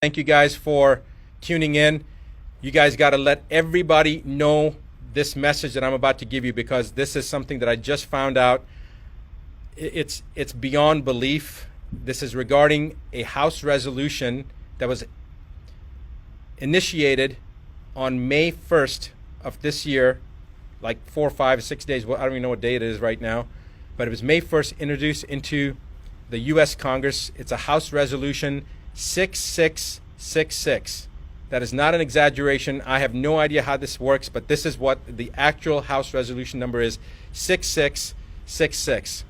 Thank you guys for tuning in. You guys got to let everybody know this message that I'm about to give you, because this is something that I just found out. It's beyond belief. This is regarding a House resolution that was initiated on May 1st of this year, like 4, 5, 6 days. Well, I don't even know what day it is right now, but it was May 1st, introduced into the U.S. Congress. It's a House resolution 6666. That is not an exaggeration. I have no idea how this works, but this is what the actual House resolution number is, 6666.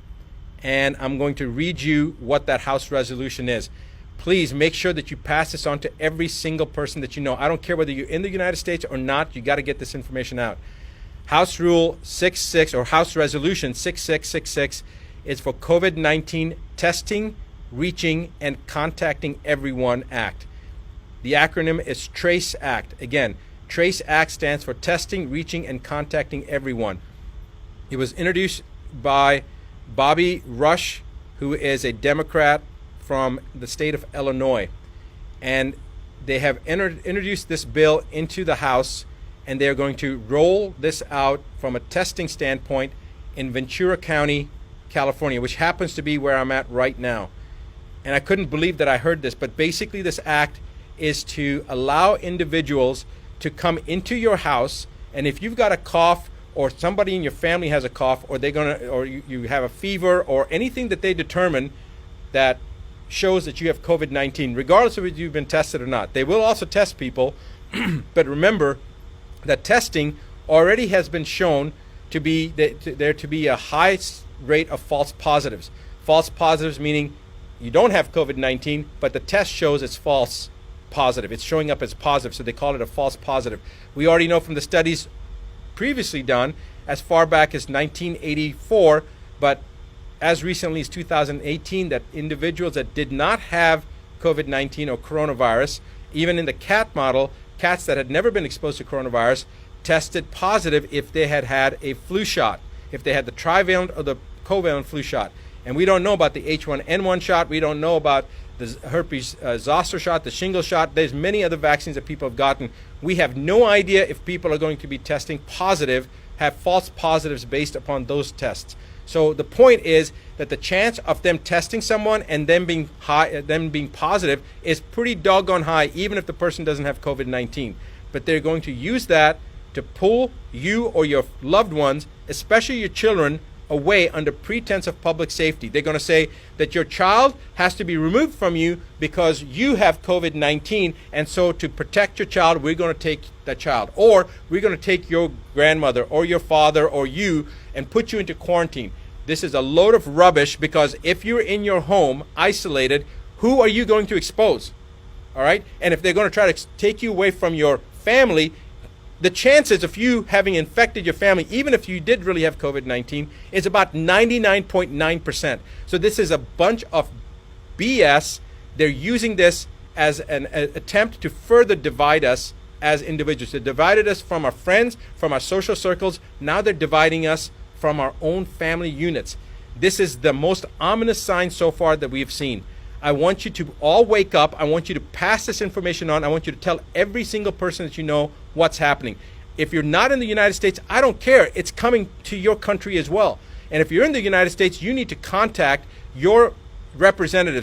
And I'm going to read you what that House resolution is. Please make sure that you pass this on to every single person that you know. I don't care whether you're in the United States or not, you got to get this information out. House Rule 66, or House Resolution 6666, is for COVID-19 testing, reaching, and contacting everyone act. The acronym is TRACE Act. Again, TRACE Act stands for testing, reaching, and contacting everyone. It was introduced by Bobby Rush, who is a Democrat from the state of Illinois. And they have introduced this bill into the House, and they're going to roll this out from a testing standpoint in Ventura County, California, which happens to be where I'm at right now. And I couldn't believe that I heard this, but basically this act is to allow individuals to come into your house, and if you've got a cough, or somebody in your family has a cough, or you have a fever, or anything that they determine that shows that you have COVID-19, regardless of whether you've been tested or not. They will also test people, but remember that testing already has been shown to be there to be a high rate of false positives. False positives meaning you don't have COVID-19, but the test shows it's false positive. It's showing up as positive, so they call it a false positive. We already know from the studies previously done as far back as 1984, but as recently as 2018, that individuals that did not have COVID-19 or coronavirus, even in the cat model, cats that had never been exposed to coronavirus, tested positive if they had had a flu shot, if they had the trivalent or the covalent flu shot. And we don't know about the H1N1 shot. We don't know about the herpes zoster shot, the shingle shot. There's many other vaccines that people have gotten. We have no idea if people are going to be testing positive, have false positives based upon those tests. So the point is that the chance of them testing someone and them being positive is pretty doggone high, even if the person doesn't have COVID-19. But they're going to use that to pull you or your loved ones, especially your children, away under pretense of public safety. They're going to say that your child has to be removed from you because you have COVID-19, and so to protect your child, we're going to take that child. Or we're going to take your grandmother or your father or you and put you into quarantine. This is a load of rubbish, because if you're in your home isolated, who are you going to expose? All right? And if they're going to try to take you away from your family, the chances of you having infected your family, even if you did really have COVID-19, is about 99.9%. So this is a bunch of BS. They're using this as an attempt to further divide us as individuals. They divided us from our friends, from our social circles. Now they're dividing us from our own family units. This is the most ominous sign so far that we've seen. I want you to all wake up. I want you to pass this information on. I want you to tell every single person that you know what's happening. If you're not in the United States, I don't care. It's coming to your country as well. And if you're in the United States, you need to contact your representatives.